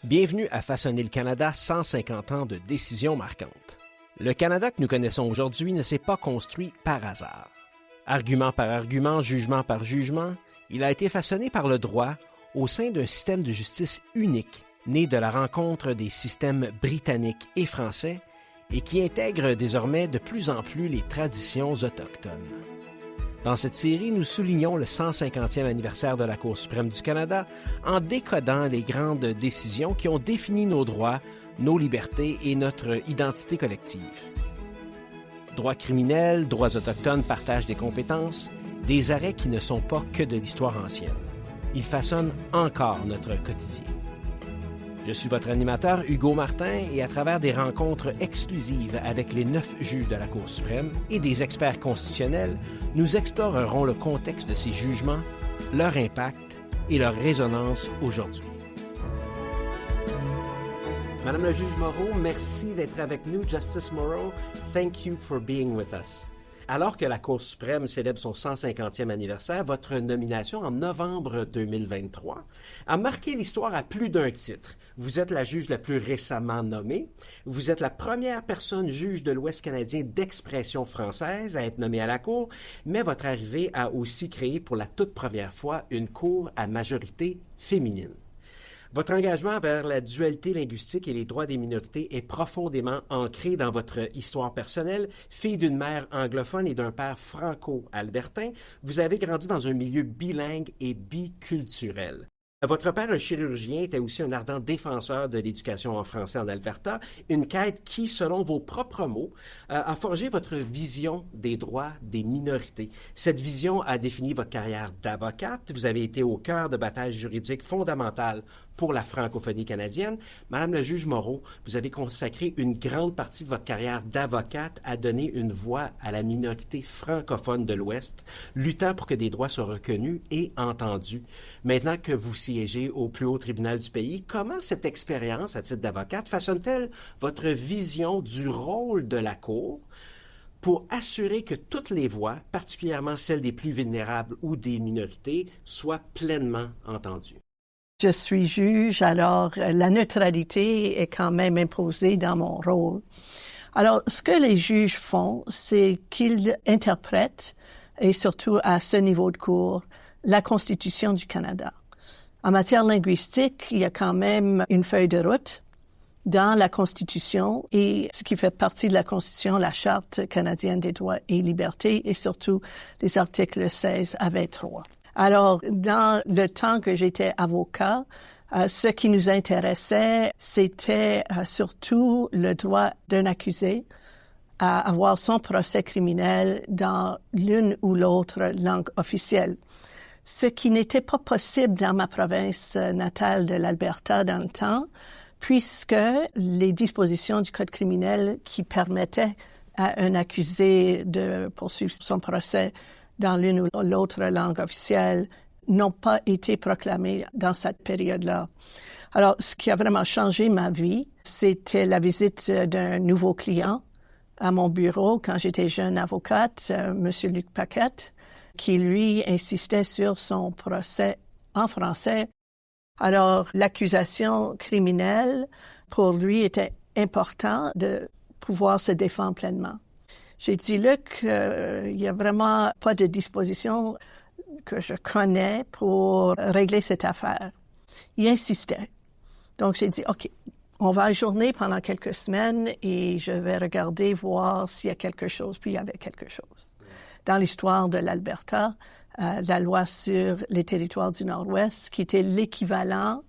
Bienvenue à Façonner le Canada, 150 ans de décisions marquantes. Le Canada que nous connaissons aujourd'hui ne s'est pas construit par hasard. Argument par argument, jugement par jugement, il a été façonné par le droit au sein d'un système de justice unique, né de la rencontre des systèmes britanniques et français et qui intègre désormais de plus en plus les traditions autochtones. Dans cette série, nous soulignons le 150e anniversaire de la Cour suprême du Canada en décodant les grandes décisions qui ont défini nos droits, nos libertés et notre identité collective. Droits criminels, droits autochtones, partage des compétences, des arrêts qui ne sont pas que de l'histoire ancienne. Ils façonnent encore notre quotidien. Je suis votre animateur Hugo Martin et à travers des rencontres exclusives avec les 9 juges de la Cour suprême et des experts constitutionnels, nous explorerons le contexte de ces jugements, leur impact et leur résonance aujourd'hui. Madame la juge Moreau, merci d'être avec nous. Justice Moreau, thank you for being with us. Alors que la Cour suprême célèbre son 150e anniversaire, votre nomination en novembre 2023 a marqué l'histoire à plus d'un titre. Vous êtes la juge la plus récemment nommée. Vous êtes la première personne juge de l'Ouest canadien d'expression française à être nommée à la Cour, mais votre arrivée a aussi créé pour la toute première fois une Cour à majorité féminine. Votre engagement vers la dualité linguistique et les droits des minorités est profondément ancré dans votre histoire personnelle. Fille d'une mère anglophone et d'un père franco-albertain, vous avez grandi dans un milieu bilingue et biculturel. Votre père, un chirurgien, était aussi un ardent défenseur de l'éducation en français en Alberta, une quête qui, selon vos propres mots, a forgé votre vision des droits des minorités. Cette vision a défini votre carrière d'avocate. Vous avez été au cœur de batailles juridiques fondamentales pour la francophonie canadienne. Madame la juge Moreau, vous avez consacré une grande partie de votre carrière d'avocate à donner une voix à la minorité francophone de l'Ouest, luttant pour que des droits soient reconnus et entendus. Maintenant que vous siégez au plus haut tribunal du pays, comment cette expérience à titre d'avocate façonne-t-elle votre vision du rôle de la Cour pour assurer que toutes les voix, particulièrement celles des plus vulnérables ou des minorités, soient pleinement entendues? Je suis juge, alors la neutralité est quand même imposée dans mon rôle. Alors, ce que les juges font, c'est qu'ils interprètent, et surtout à ce niveau de cour, la Constitution du Canada. En matière linguistique, il y a quand même une feuille de route dans la Constitution et ce qui fait partie de la Constitution, la Charte canadienne des droits et libertés et surtout les articles 16 à 23. Alors, dans le temps que j'étais avocat, ce qui nous intéressait, c'était surtout le droit d'un accusé à avoir son procès criminel dans l'une ou l'autre langue officielle. Ce qui n'était pas possible dans ma province natale de l'Alberta dans le temps, puisque les dispositions du Code criminel qui permettaient à un accusé de poursuivre son procès dans l'une ou l'autre langue officielle n'ont pas été proclamées dans cette période-là. Alors, ce qui a vraiment changé ma vie, c'était la visite d'un nouveau client à mon bureau quand j'étais jeune avocate, M. Luc Paquette, qui, lui, insistait sur son procès en français. Alors, l'accusation criminelle, pour lui, était important de pouvoir se défendre pleinement. J'ai dit, Luc, il n'y a vraiment pas de disposition que je connais pour régler cette affaire. Il insistait. Donc, j'ai dit, OK, on va ajourner pendant quelques semaines et je vais regarder, voir s'il y a quelque chose. Puis, il y avait quelque chose. Dans l'histoire de l'Alberta, la loi sur les territoires du Nord-Ouest, qui était l'équivalent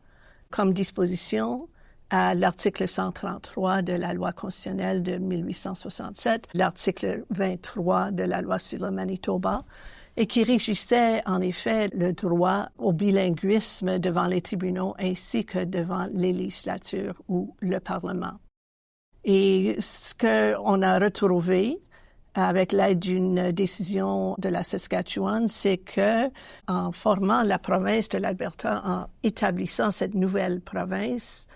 comme disposition à l'article 133 de la loi constitutionnelle de 1867, l'article 23 de la loi sur le Manitoba, et qui régissait en effet le droit au bilinguisme devant les tribunaux ainsi que devant les législatures ou le Parlement. Et ce qu'on a retrouvé avec l'aide d'une décision de la Saskatchewan, c'est que en formant la province de l'Alberta, en établissant cette nouvelle province,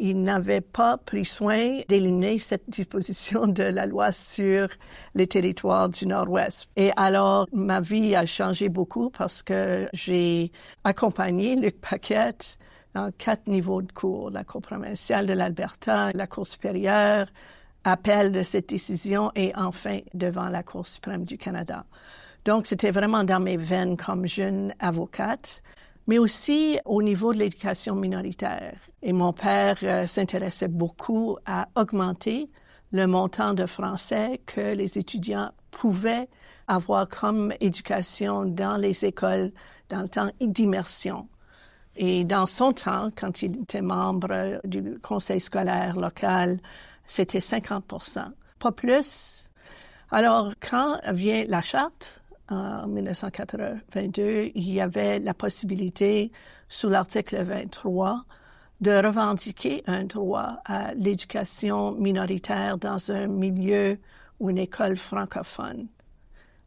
il n'avait pas pris soin d'éliminer cette disposition de la loi sur les territoires du Nord-Ouest. Et alors, ma vie a changé beaucoup parce que j'ai accompagné Luc Paquette dans 4 niveaux de cour, la Cour provinciale de l'Alberta, la Cour supérieure, appel de cette décision et enfin devant la Cour suprême du Canada. Donc, c'était vraiment dans mes veines comme jeune avocate, mais aussi au niveau de l'éducation minoritaire. Et mon père s'intéressait beaucoup à augmenter le montant de français que les étudiants pouvaient avoir comme éducation dans les écoles dans le temps d'immersion. Et dans son temps, quand il était membre du conseil scolaire local, c'était 50%, pas plus. Alors, quand vient la charte, en 1982, il y avait la possibilité, sous l'article 23, de revendiquer un droit à l'éducation minoritaire dans un milieu ou une école francophone.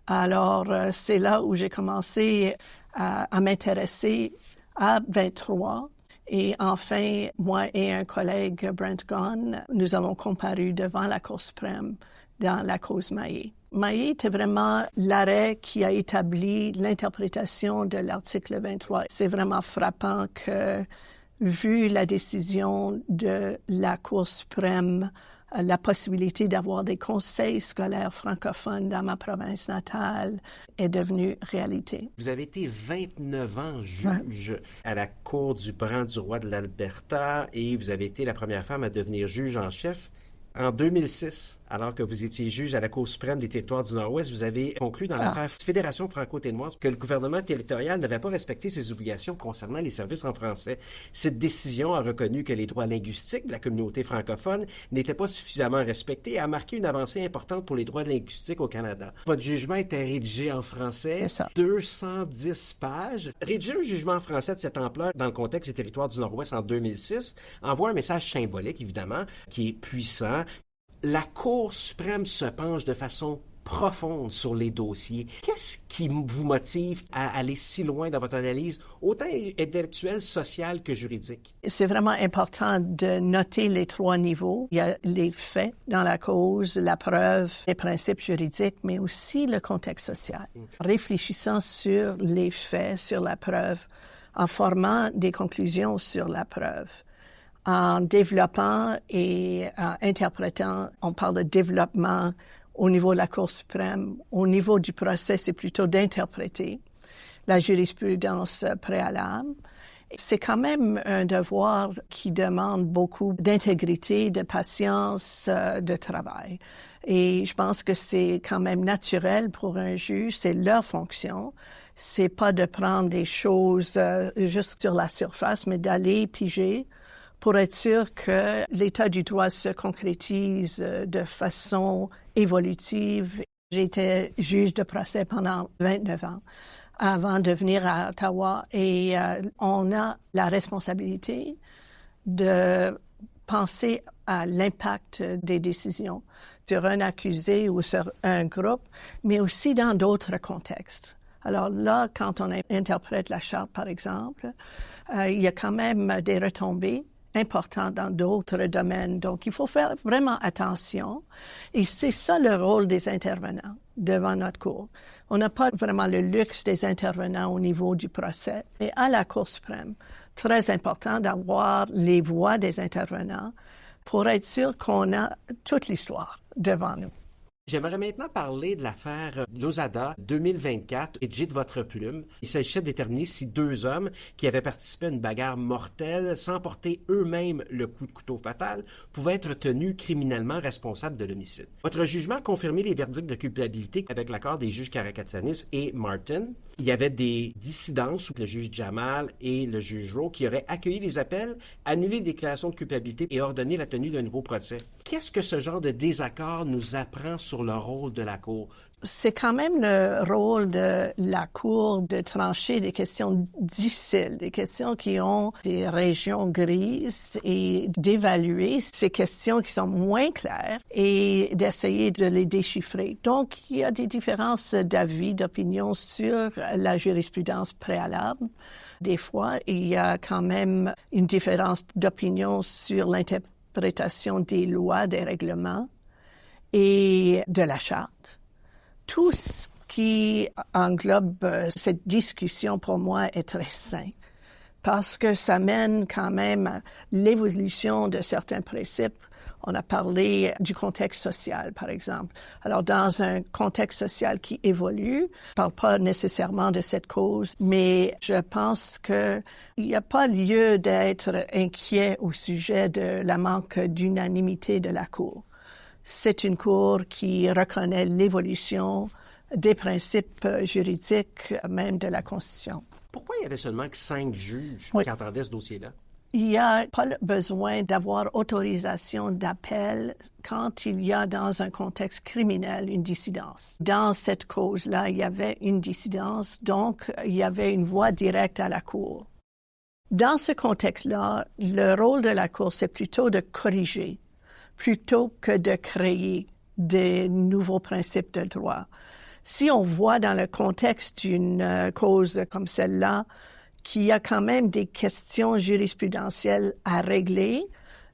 Alors, c'est là où j'ai commencé à m'intéresser à 23. Et enfin, moi et un collègue, Brent Gaughan, nous avons comparu devant la Cour suprême dans la cause Maillé. Maillé était vraiment l'arrêt qui a établi l'interprétation de l'article 23. C'est vraiment frappant que, vu la décision de la Cour suprême, la possibilité d'avoir des conseils scolaires francophones dans ma province natale est devenue réalité. Vous avez été 29 ans juge à la Cour du Brant-du-Roi de l'Alberta et vous avez été la première femme à devenir juge en chef. En 2006, alors que vous étiez juge à la Cour suprême des territoires du Nord-Ouest, vous avez conclu dans l'affaire Fédération franco-ténoise que le gouvernement territorial n'avait pas respecté ses obligations concernant les services en français. Cette décision a reconnu que les droits linguistiques de la communauté francophone n'étaient pas suffisamment respectés et a marqué une avancée importante pour les droits linguistiques au Canada. Votre jugement était rédigé en français, 210 pages. Rédiger un jugement en français de cette ampleur dans le contexte des territoires du Nord-Ouest en 2006 envoie un message symbolique, évidemment, qui est puissant. La Cour suprême se penche de façon profonde sur les dossiers. Qu'est-ce qui vous motive à aller si loin dans votre analyse, autant intellectuelle, sociale que juridique? C'est vraiment important de noter les 3 niveaux. Il y a les faits dans la cause, la preuve, les principes juridiques, mais aussi le contexte social. Réfléchissant sur les faits, sur la preuve, en formant des conclusions sur la preuve. En développant et en interprétant, on parle de développement au niveau de la Cour suprême. Au niveau du procès, c'est plutôt d'interpréter la jurisprudence préalable. C'est quand même un devoir qui demande beaucoup d'intégrité, de patience, de travail. Et je pense que c'est quand même naturel pour un juge, c'est leur fonction. C'est pas de prendre des choses juste sur la surface, mais d'aller piger pour être sûr que l'état du droit se concrétise de façon évolutive. J'ai été juge de procès pendant 29 ans avant de venir à Ottawa et on a la responsabilité de penser à l'impact des décisions sur un accusé ou sur un groupe, mais aussi dans d'autres contextes. Alors là, quand on interprète la charte, par exemple, il y a quand même des retombées important dans d'autres domaines. Donc, il faut faire vraiment attention. Et c'est ça le rôle des intervenants devant notre cour. On n'a pas vraiment le luxe des intervenants au niveau du procès. Et à la Cour suprême, très important d'avoir les voix des intervenants pour être sûr qu'on a toute l'histoire devant nous. J'aimerais maintenant parler de l'affaire Lozada 2024 et de votre plume. Il s'agissait de déterminer si 2 hommes qui avaient participé à une bagarre mortelle sans porter eux-mêmes le coup de couteau fatal pouvaient être tenus criminellement responsables de l'homicide. Votre jugement a confirmé les verdicts de culpabilité avec l'accord des juges Karakatsanis et Martin. Il y avait des dissidences, le juge Jamal et le juge Rowe, qui auraient accueilli les appels, annulé les déclarations de culpabilité et ordonné la tenue d'un nouveau procès. Qu'est-ce que ce genre de désaccord nous apprend sur le rôle de la Cour? C'est quand même le rôle de la Cour de trancher des questions difficiles, des questions qui ont des régions grises et d'évaluer ces questions qui sont moins claires et d'essayer de les déchiffrer. Donc, il y a des différences d'avis, d'opinion sur la jurisprudence préalable. Des fois, il y a quand même une différence d'opinion sur l'interprétation des lois, des règlements et de la charte. Tout ce qui englobe cette discussion, pour moi, est très sain. parce que ça mène quand même à l'évolution de certains principes. On a parlé du contexte social, par exemple. Alors, dans un contexte social qui évolue, je parle pas nécessairement de cette cause, mais je pense que il n'y a pas lieu d'être inquiet au sujet de la manque d'unanimité de la Cour. C'est une Cour qui reconnaît l'évolution des principes juridiques, même de la Constitution. Pourquoi il y avait seulement que 5 juges qui entendaient ce dossier-là? Il n'y a pas besoin d'avoir autorisation d'appel quand il y a dans un contexte criminel une dissidence. Dans cette cause-là, il y avait une dissidence, donc il y avait une voie directe à la Cour. Dans ce contexte-là, le rôle de la Cour, c'est plutôt de corriger, plutôt que de créer des nouveaux principes de droit. Si on voit dans le contexte d'une cause comme celle-là, qu'il y a quand même des questions jurisprudentielles à régler,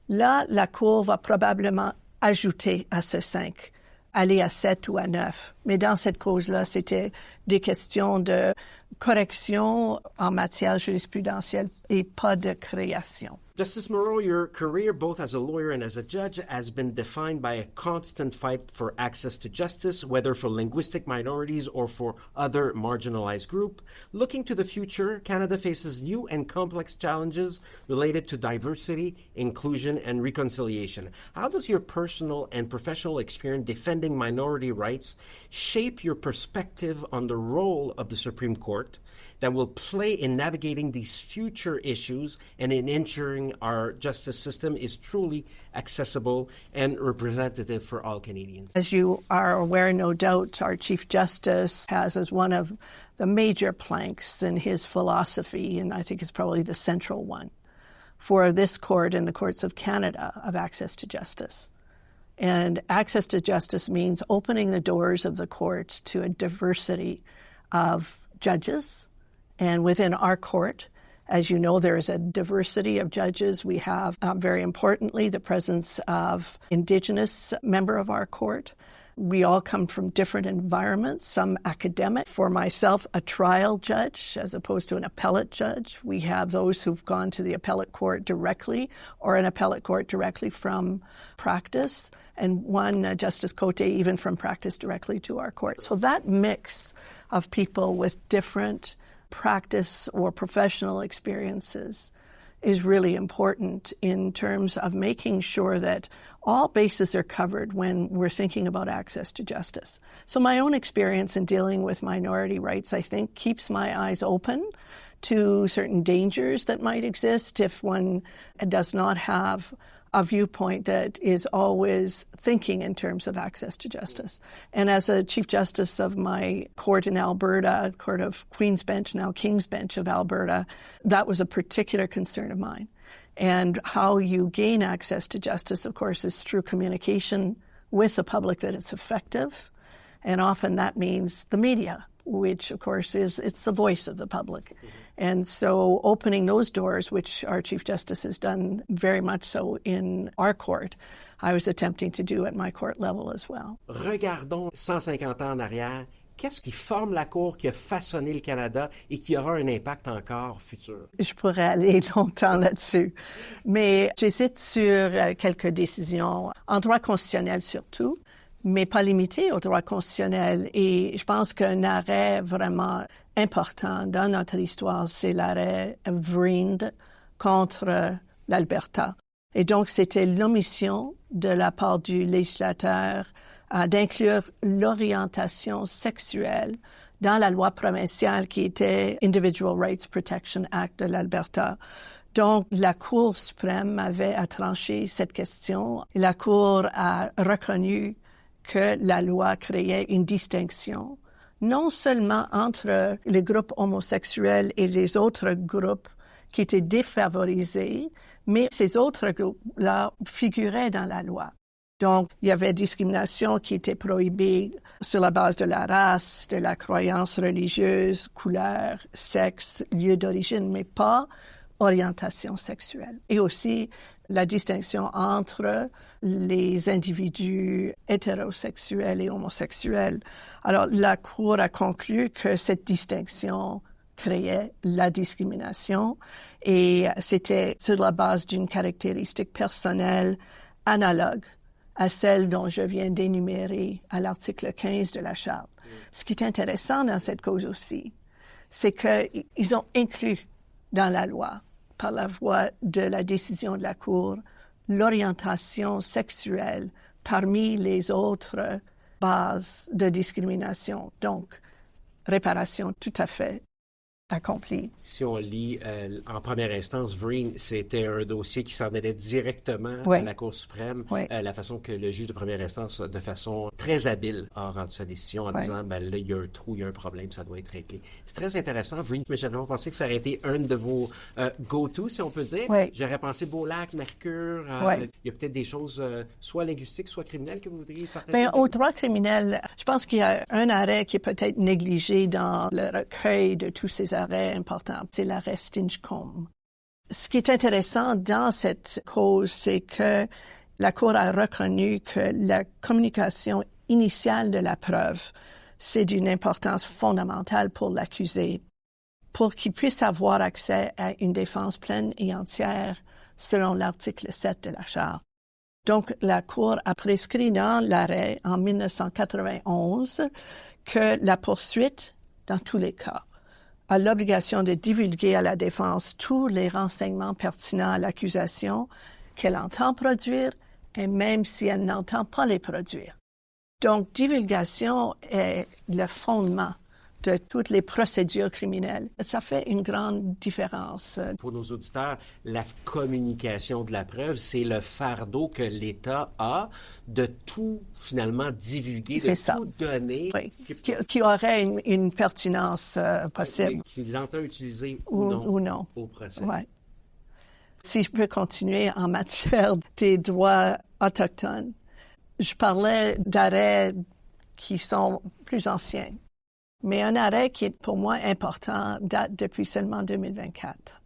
là, la Cour va probablement ajouter à ce 5, aller à 7 ou à 9. Mais dans cette cause-là, c'était des questions de correction en matière jurisprudentielle et pas de création. Justice Moreau, your career both as a lawyer and as a judge has been defined by a constant fight for access to justice, whether for linguistic minorities or for other marginalized groups. Looking to the future, Canada faces new and complex challenges related to diversity, inclusion, and reconciliation. How does your personal and professional experience defending minority rights shape your perspective on the role of the Supreme Court that will play in navigating these future issues and in ensuring our justice system is truly accessible and representative for all Canadians? As you are aware, no doubt, our Chief Justice has as one of the major planks in his philosophy, and I think it's probably the central one, for this court and the courts of Canada of access to justice. And access to justice means opening the doors of the courts to a diversity of judges. And within our court, as you know, there is a diversity of judges. We have, very importantly, the presence of Indigenous member of our court. We all come from different environments, some academic. For myself, a trial judge as opposed to an appellate judge. We have those who've gone to the appellate court directly or an appellate court directly from practice, and one, Justice Cote, even from practice directly to our court. So that mix of people with different practice or professional experiences is really important in terms of making sure that all bases are covered when we're thinking about access to justice. So my own experience in dealing with minority rights, I think, keeps my eyes open to certain dangers that might exist if one does not have a viewpoint that is always thinking in terms of access to justice. And as a Chief Justice of my court in Alberta, Court of Queen's Bench, now King's Bench of Alberta, that was a particular concern of mine. And how you gain access to justice, of course, is through communication with the public that it's effective. And often that means the media, which, of course, it's the voice of the public. Mm-hmm. And so opening those doors, which our Chief Justice has done very much so in our court, I was attempting to do at my court level as well. Regardons 150 ans en arrière. Qu'est-ce qui forme la Cour qui a façonné le Canada et qui aura un impact encore futur? Je pourrais aller longtemps là-dessus, mais j'hésite sur quelques décisions, en droit constitutionnel surtout, mais pas limité au droit constitutionnel. Et je pense qu'un arrêt vraiment important dans notre histoire, c'est l'arrêt Vrind contre l'Alberta. Et donc, c'était l'omission de la part du législateur d'inclure l'orientation sexuelle dans la loi provinciale qui était Individual Rights Protection Act de l'Alberta. Donc, la Cour suprême avait à trancher cette question. Et la Cour a reconnu que la loi créait une distinction, non seulement entre les groupes homosexuels et les autres groupes qui étaient défavorisés, mais ces autres groupes-là figuraient dans la loi. Donc, il y avait discrimination qui était prohibée sur la base de la race, de la croyance religieuse, couleur, sexe, lieu d'origine, mais pas orientation sexuelle. Et aussi la distinction entre les individus hétérosexuels et homosexuels. Alors, la Cour a conclu que cette distinction créait la discrimination et c'était sur la base d'une caractéristique personnelle analogue à celle dont je viens d'énumérer à l'article 15 de la Charte. Ce qui est intéressant dans cette cause aussi, c'est qu'ils ont inclus dans la loi, par la voie de la décision de la Cour, l'orientation sexuelle parmi les autres bases de discrimination. Donc, réparation tout à fait accomplie. Si on lit en première instance, Vreen, c'était un dossier qui s'en allait directement Oui. à la Cour suprême. Oui. La façon que le juge de première instance, de façon très habile, a rendu sa décision en disant, ben là, il y a un trou, il y a un problème, ça doit être réglé. C'est très intéressant, Vreen, mais j'avais pensé que ça aurait été un de vos go-to, si on peut dire. Oui. J'aurais pensé Beaulac, Mercure. Oui. Il y a peut-être des choses soit linguistiques, soit criminelles que vous voudriez partager. Bien, au droit criminel, je pense qu'il y a un arrêt qui est peut-être négligé dans le recueil de tous ces arrêts importants. C'est l'arrêt Stinchcombe. Ce qui est intéressant dans cette cause, c'est que la Cour a reconnu que la communication initiale de la preuve, c'est d'une importance fondamentale pour l'accusé, pour qu'il puisse avoir accès à une défense pleine et entière selon l'article 7 de la Charte. Donc, la Cour a prescrit dans l'arrêt en 1991 que la poursuite, dans tous les cas, a l'obligation de divulguer à la défense tous les renseignements pertinents à l'accusation qu'elle entend produire et même si elle n'entend pas les produire. Donc, divulgation est le fondement de toutes les procédures criminelles. Ça fait une grande différence. Pour nos auditeurs, la communication de la preuve, c'est le fardeau que l'État a de tout, finalement, divulguer, de tout donner. Oui. Qui aurait une pertinence possible. Qu'il l'entend utiliser ou non au procès. Oui. Si je peux continuer en matière des droits autochtones, je parlais d'arrêts qui sont plus anciens. Mais un arrêt qui est pour moi important date depuis seulement 2024.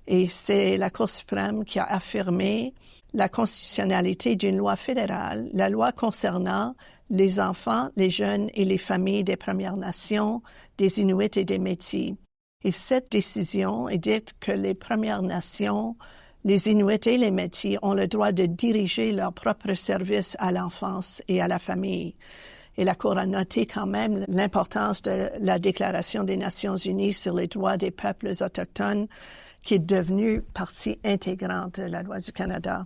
Et c'est la Cour suprême qui a affirmé la constitutionnalité d'une loi fédérale, la loi concernant les enfants, les jeunes et les familles des Premières Nations, des Inuits et des Métis. Et cette décision est dite que les Premières Nations, les Inuits et les Métis ont le droit de diriger leur propre service à l'enfance et à la famille. Et la Cour a noté quand même l'importance de la Déclaration des Nations unies sur les droits des peuples autochtones, qui est devenue partie intégrante de la loi du Canada,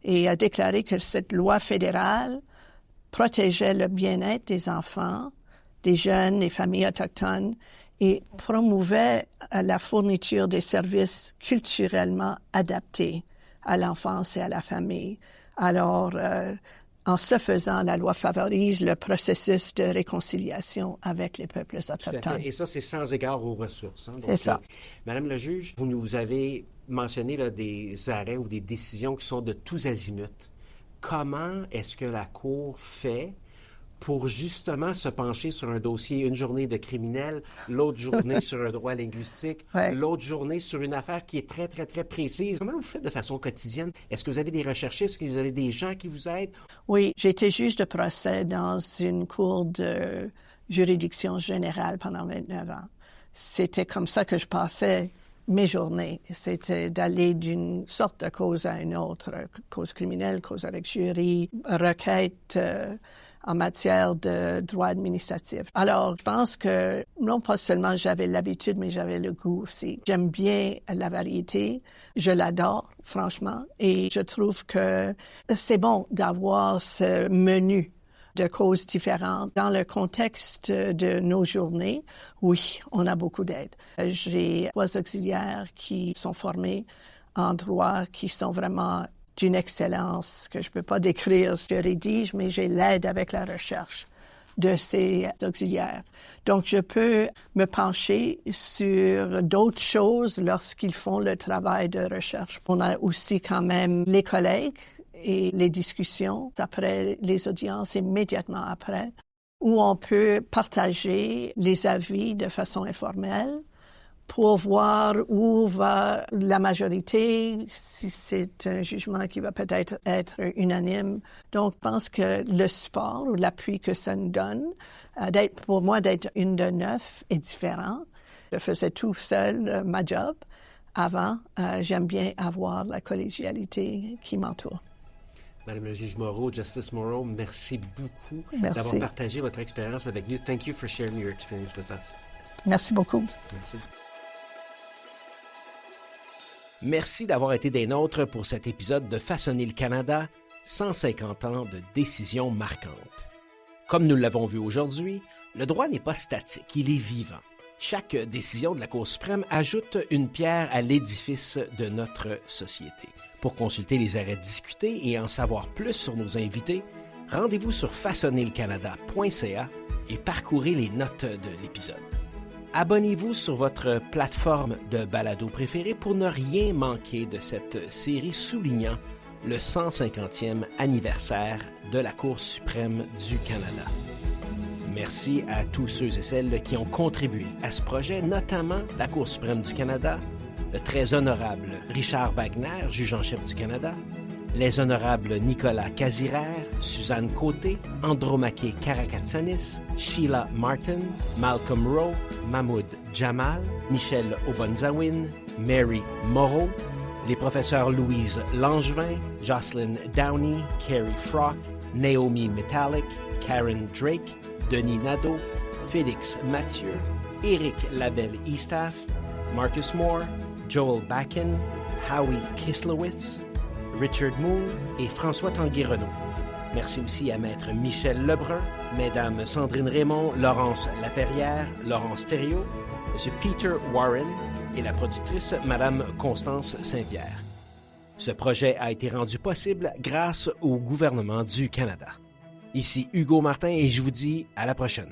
et a déclaré que cette loi fédérale protégeait le bien-être des enfants, des jeunes, des familles autochtones, et promouvait la fourniture des services culturellement adaptés à l'enfance et à la famille. Alors, en ce faisant, la loi favorise le processus de réconciliation avec les peuples autochtones. Et ça, c'est sans égard aux ressources. Donc, c'est ça. Madame le juge, vous nous avez mentionné là, des arrêts ou des décisions qui sont de tous azimuts. Comment est-ce que la Cour fait pour justement se pencher sur un dossier, une journée de criminel, l'autre journée sur un droit linguistique, l'autre journée sur une affaire qui est très, très, très précise? Comment vous faites de façon quotidienne? Est-ce que vous avez des recherchistes? Est-ce que vous avez des gens qui vous aident? Oui, j'ai été juge de procès dans une cour de juridiction générale pendant 29 ans. C'était comme ça que je passais mes journées. C'était d'aller d'une sorte de cause à une autre, cause criminelle, cause avec jury, requête en matière de droit administratif. Alors, je pense que non pas seulement j'avais l'habitude, mais j'avais le goût aussi. J'aime bien la variété. Je l'adore, franchement. Et je trouve que c'est bon d'avoir ce menu de causes différentes. Dans le contexte de nos journées, oui, on a beaucoup d'aide. J'ai 3 auxiliaires qui sont formés en droit, qui sont vraiment d'une excellence que je ne peux pas décrire. Je rédige, mais j'ai l'aide avec la recherche de ces auxiliaires. Donc, je peux me pencher sur d'autres choses lorsqu'ils font le travail de recherche. On a aussi quand même les collègues et les discussions après les audiences, immédiatement après, où on peut partager les avis de façon informelle pour voir où va la majorité, si c'est un jugement qui va peut-être être unanime. Donc, je pense que le support ou l'appui que ça nous donne, pour moi, d'être une de 9 est différent. Je faisais tout seul, ma job. Avant, j'aime bien avoir la collégialité qui m'entoure. Madame la juge Moreau, Justice Moreau, merci beaucoup Merci. d'avoir partagé votre expérience avec nous. Thank you for sharing your experience with us. Merci beaucoup. Merci. Merci d'avoir été des nôtres pour cet épisode de Façonner le Canada, 150 ans de décisions marquantes. Comme nous l'avons vu aujourd'hui, le droit n'est pas statique, il est vivant. Chaque décision de la Cour suprême ajoute une pierre à l'édifice de notre société. Pour consulter les arrêts discutés et en savoir plus sur nos invités, rendez-vous sur façonnerlecanada.ca et parcourez les notes de l'épisode. Abonnez-vous sur votre plateforme de balado préférée pour ne rien manquer de cette série soulignant le 150e anniversaire de la Cour suprême du Canada. Merci à tous ceux et celles qui ont contribué à ce projet, notamment la Cour suprême du Canada, le très honorable Richard Wagner, juge en chef du Canada, les honorables Nicolas Casirer, Suzanne Côté, Andromaque Karakatsanis, Sheila Martin, Malcolm Rowe, Mahmoud Jamal, Michel Obonzawin, Mary Moreau, les professeurs Louise Langevin, Jocelyn Downey, Carrie Frock, Naomi Metallic, Karen Drake, Denis Nadeau, Félix Mathieu, Éric Labelle-Eastaff, Marcus Moore, Joel Bakken, Howie Kislowitz, Richard Moon et François Tanguy-Renaud. Merci aussi à Maître Michel Lebrun, Mesdames Sandrine Raymond, Laurence Laperrière, Laurence Thériault, M. Peter Warren et la productrice Madame Constance Saint-Pierre. Ce projet a été rendu possible grâce au gouvernement du Canada. Ici Hugo Martin et je vous dis à la prochaine.